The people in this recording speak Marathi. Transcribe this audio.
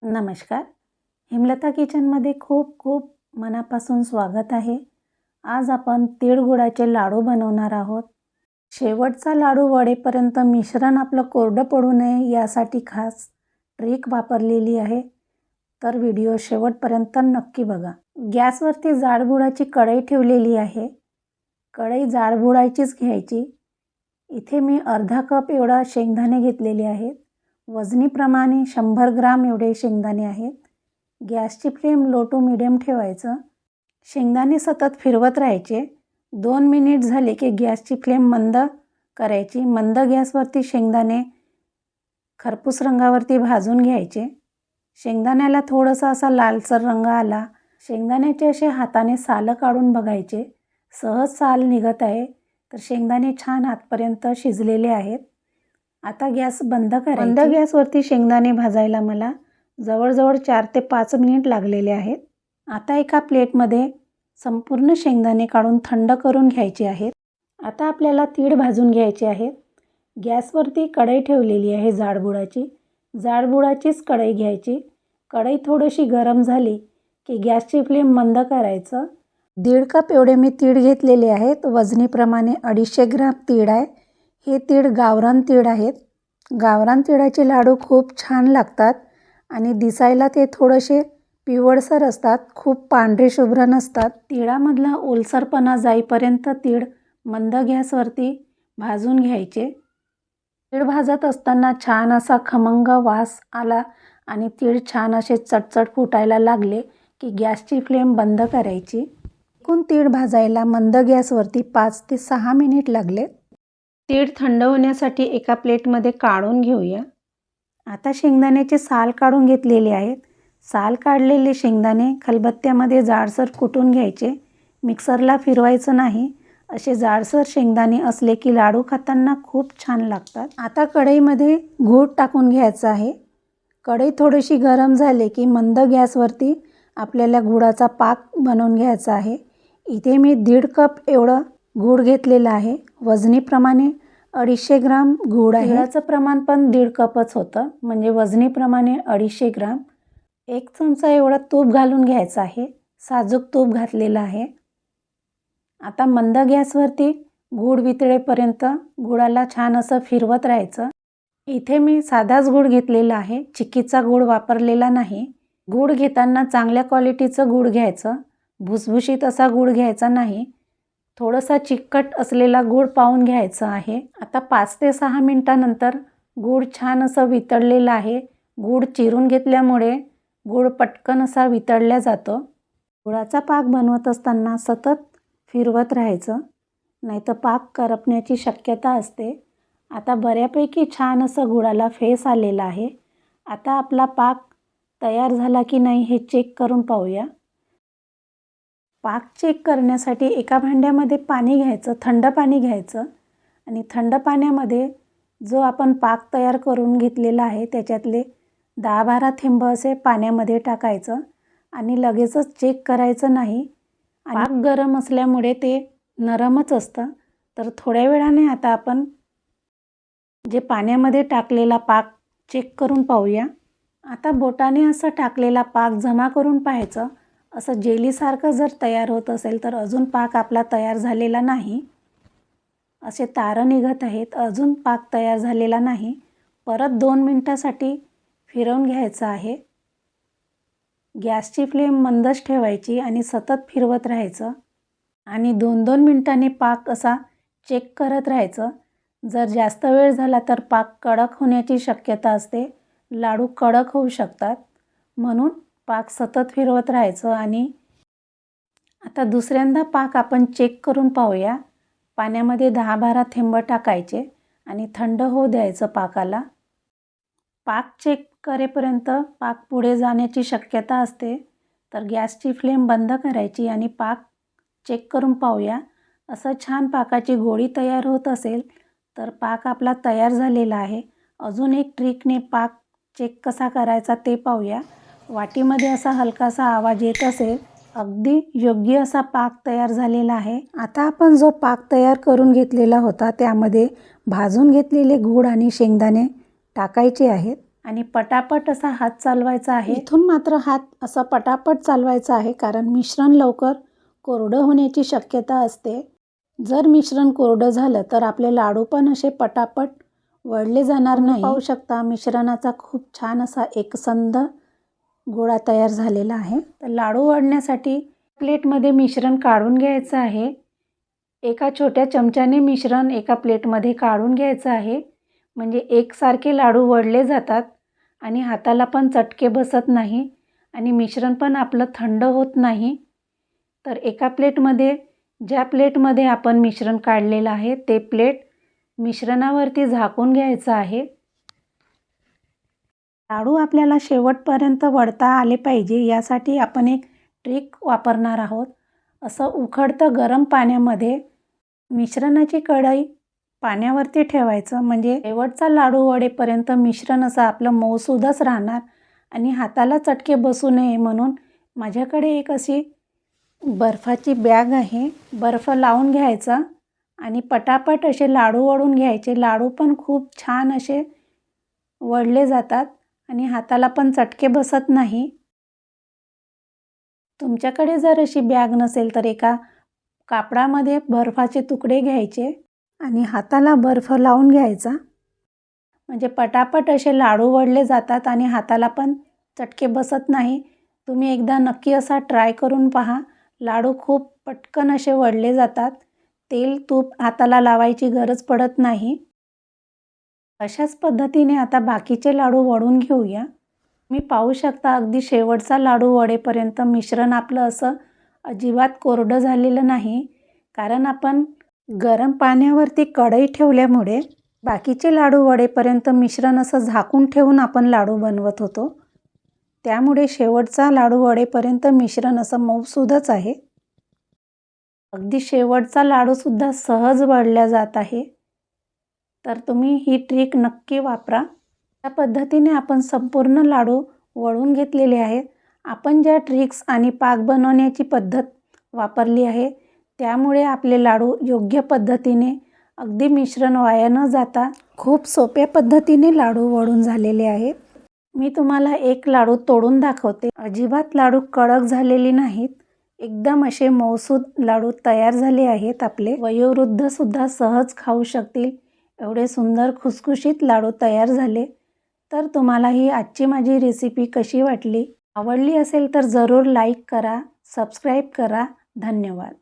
नमस्कार. हेमलता किचनमध्ये खूप खूप मनापासून स्वागत आहे. आज आपण तीळ गुळाचे लाडू बनवणार आहोत. शेवटचा लाडू वळेपर्यंत मिश्रण आपलं कोरडं पडू नये यासाठी खास ट्रिक वापरलेली आहे. तर व्हिडिओ शेवटपर्यंत नक्की बघा. गॅसवरती जाड गुळाची कढई ठेवलेली आहे. कढई जाड गुळाचीच घ्यायची. इथे मी अर्धा कप एवढा शेंगदाणे घेतलेले आहेत. वजनीप्रमाणे 100 ग्राम एवढे शेंगदाणे आहेत. गॅसची फ्लेम लो टू मिडियम ठेवायचं. शेंगदाणे सतत फिरवत राहायचे. 2 मिनिट झाले की गॅसची फ्लेम मंद करायची. मंद गॅसवरती शेंगदाणे खरपूस रंगावरती भाजून घ्यायचे. शेंगदाण्याला थोडासा असा लालसर रंग आला. शेंगदाण्याचे असे हाताने सालं काढून बघायचे. सहज साल निघत आहे तर शेंगदाणे छान आतपर्यंत शिजलेले आहेत. आता गॅस बंद करायची. बंद गॅसवरती शेंगदाणे भाजायला मला जवळजवळ 4 ते 5 मिनिट लागलेले आहेत. आता एका प्लेटमध्ये संपूर्ण शेंगदाणे काढून थंड करून घ्यायचे आहेत. आता आपल्याला तीळ भाजून घ्यायचे आहेत. गॅसवरती कढई ठेवलेली आहे जाड गुळाची. जाड गुळाचीच कढई घ्यायची. कढई थोडीशी गरम झाली की गॅसची फ्लेम मंद करायचं. 1.5 कप एवढे मी तीळ घेतलेले आहेत. वजनीप्रमाणे 250 ग्राम तीळ आहे. हे तीळ गावरान तीळ आहेत. गावरान तिळाचे लाडू खूप छान लागतात आणि दिसायला ते थोडेसे पिवळसर असतात. खूप पांढरे शुभ्र नसतात. तिळामधला ओलसरपणा जाईपर्यंत तीळ मंद गॅसवरती भाजून घ्यायचे. तीळ भाजत असताना छान असा खमंग वास आला आणि तीळ छान असे चटचट फुटायला लागले की गॅसची फ्लेम बंद करायची. एकूण तीळ भाजायला मंद गॅसवरती 5 ते 6 मिनिट लागले. तीळ थंड होण्यासाठी एका प्लेटमध्ये काढून घेऊया. आता शेंगदाण्याचे साल काढून घेतलेले आहेत. साल काढलेले शेंगदाणे खलबत्त्यामध्ये जाडसर कुटून घ्यायचे. मिक्सरला फिरवायचं नाही. असे जाडसर शेंगदाणे असले की लाडू खाताना खूप छान लागतात. आता कढईमध्ये गूळ टाकून घ्यायचा आहे. कढई थोडीशी गरम झाली की मंद गॅसवरती आपल्याला गुळाचा पाक बनवून घ्यायचा आहे. इथे मी 1.5 कप एवढं गूळ घेतलेलं आहे. वजनीप्रमाणे 250 ग्राम गूळ आहे. तिळाचं प्रमाण पण 1.5 कपच होतं, म्हणजे वजनीप्रमाणे 250 ग्राम. 1 चमचा एवढं तूप घालून घ्यायचं आहे. साजूक तूप घातलेलं आहे. आता मंद गॅसवरती गूळ वितळेपर्यंत गुळाला छान असं फिरवत राहायचं. इथे मी साधाच गूळ घेतलेला आहे. चिक्कीचा गूळ वापरलेला नाही. गूळ घेताना चांगल्या क्वालिटीचं गूळ घ्यायचं. भुसभुशीत असा गूळ घ्यायचा नाही. थोडासा चिकट असलेला गूळ पाहून घ्यायचा आहे. आता 5 ते 6 मिनिटानंतर गूळ छान असं वितळलेलं आहे. गूळ चिरून घेतल्यामुळे गूळ पटकन असा वितळला जातो. गुळाचा पाक बनवत असताना सतत फिरवत राहायचं, नाहीतर पाक करपण्याची शक्यता असते. आता बऱ्यापैकी छान असं गुळाला फेस आलेला आहे. आता आपला पाक तयार झाला की नाही हे चेक करून पाहूया. पाक चेक करण्यासाठी एका भांड्यामध्ये पाणी घ्यायचं, थंड पाणी घ्यायचं आणि थंड पाण्यामध्ये जो आपण पाक तयार करून घेतलेला आहे त्याच्यातले 10-12 थेंब असे पाण्यामध्ये टाकायचं आणि लगेचच चेक करायचं नाही. पाक गरम असल्यामुळे ते नरमच असतं. तर थोड्या वेळाने आता आपण जे पाण्यामध्ये टाकलेला पाक चेक करून पाहूया. आता बोटाने असं टाकलेला पाक जमा करून पाहायचं. असं जेलीसारखं जर तयार होत असेल तर अजून पाक आपला तयार झालेला नाही. असे तारं निघत आहेत, अजून पाक तयार झालेला नाही. परत 2 मिनिटासाठी फिरवून घ्यायचं आहे. गॅसची फ्लेम मंदच ठेवायची आणि सतत फिरवत राहायचं आणि 2-2 मिनिटांनी पाक असा चेक करत राहायचं. जर जास्त वेळ झाला तर पाक कडक होण्याची शक्यता असते. लाडू कडक होऊ शकतात. म्हणून पाक सतत फिरवत राहायचं. आणि आता दुसऱ्यांदा पाक आपण चेक करून पाहूया. पाण्यामध्ये 10-12 थेंब टाकायचे आणि थंड होऊ द्यायचं पाकाला. पाक चेक करेपर्यंत पाक पुढे जाण्याची शक्यता असते. तर गॅसची फ्लेम बंद करायची आणि पाक चेक करून पाहूया. असं छान पाकाची गोळी तयार होत असेल तर पाक आपला तयार झालेला आहे. अजून एक ट्रिकने पाक चेक कसा करायचा ते पाहूया. वाटीमध्ये असा हलकासा आवाज येत असेल, अगदी योग्य असा पाक तयार झालेला आहे. आता आपण जो पाक तयार करून घेतलेला होता त्यामध्ये भाजून घेतलेले गूळ आणि शेंगदाणे टाकायचे आहेत आणि पटापट असा हात चालवायचा आहे. इथून मात्र हात असा पटापट चालवायचा आहे, कारण मिश्रण लवकर कोरडं होण्याची शक्यता असते. जर मिश्रण कोरडं झालं तर आपले लाडू पण असे पटापट वळले जाणार नाही. पाहू शकता मिश्रणाचा खूप छान असा एकसंध गोळा तयार झालेला आहे. तर लाडू वळण्यासाठी प्लेटमध्ये मिश्रण काढून घ्यायचं आहे. एका छोट्या चमच्याने मिश्रण एका प्लेटमध्ये काढून घ्यायचं आहे, म्हणजे एकसारखे लाडू वळले जातात आणि हाताला पण चटके बसत नाही आणि मिश्रण पण आपलं थंड होत नाही. तर एका प्लेटमध्ये, ज्या प्लेटमध्ये आपण मिश्रण काढलेलं आहे ते प्लेट मिश्रणावरती झाकून घ्यायचं आहे. लाडू आपल्याला शेवटपर्यंत वळता आले पाहिजे, यासाठी आपण एक ट्रिक वापरणार आहोत. असं उकळतं गरम पाण्यामध्ये मिश्रणाची कढई पाण्यावरती ठेवायचं, म्हणजे शेवटचा लाडू वळेपर्यंत मिश्रण असं आपलं मऊसूदच राहणार आणि हाताला चटके बसू नये म्हणून माझ्याकडे एक अशी बर्फाची बॅग आहे. बर्फ लावून घ्यायचा आणि पटापट असे लाडू वळून घ्यायचे. लाडू पण खूप छान असे वळले जातात आणि हाताला पण चटके बसत नाही. तुमच्याकडे जर अशी बॅग नसेल तर एका कापडामध्ये बर्फाचे तुकडे घ्यायचे आणि हाताला बर्फ लावून घ्यायचा, म्हणजे पटापट असे लाडू वळले जातात आणि हाताला पण चटके बसत नाही. तुम्ही एकदा नक्की असा ट्राय करून पहा. लाडू खूप पटकन असे वळले जातात. तेल तूप हाताला लावायची गरज पडत नाही. अशाच पद्धतीने आता बाकीचे लाडू वळून घेऊया. मी पाहू शकता अगदी शेवटचा लाडू वळेपर्यंत मिश्रण आपलं असं अजिबात कोरडं झालेलं नाही, कारण आपण गरम पाण्यावरती कढई ठेवल्यामुळे बाकीचे लाडू वळेपर्यंत मिश्रण असं झाकून ठेवून आपण लाडू बनवत होतो. त्यामुळे शेवटचा लाडू वळेपर्यंत मिश्रण असं मऊसूदच आहे. अगदी शेवटचा लाडूसुद्धा सहज वळला जात आहे. तर तुम्ही ही ट्रिक नक्की वापरा. त्या पद्धतीने आपण संपूर्ण लाडू वळून घेतलेले आहेत. आपण ज्या ट्रिक्स आणि पाक बनवण्याची पद्धत वापरली आहे त्यामुळे आपले लाडू योग्य पद्धतीने अगदी मिश्रण वाया न जाता खूप सोप्या पद्धतीने लाडू वळून झालेले आहेत. मी तुम्हाला एक लाडू तोडून दाखवते. अजिबात लाडू कडक झालेली नाहीत, एकदम असे मऊसूद लाडू तयार झाले आहेत. आपले वयोवृद्धसुद्धा सहज खाऊ शकतील एवढे सुंदर खुसखुशीत लाडू तयार झाले. तर तुम्हाला ही आजची माझी रेसिपी कशी वाटली? आवडली असेल तर जरूर लाईक करा, सबस्क्राईब करा. धन्यवाद.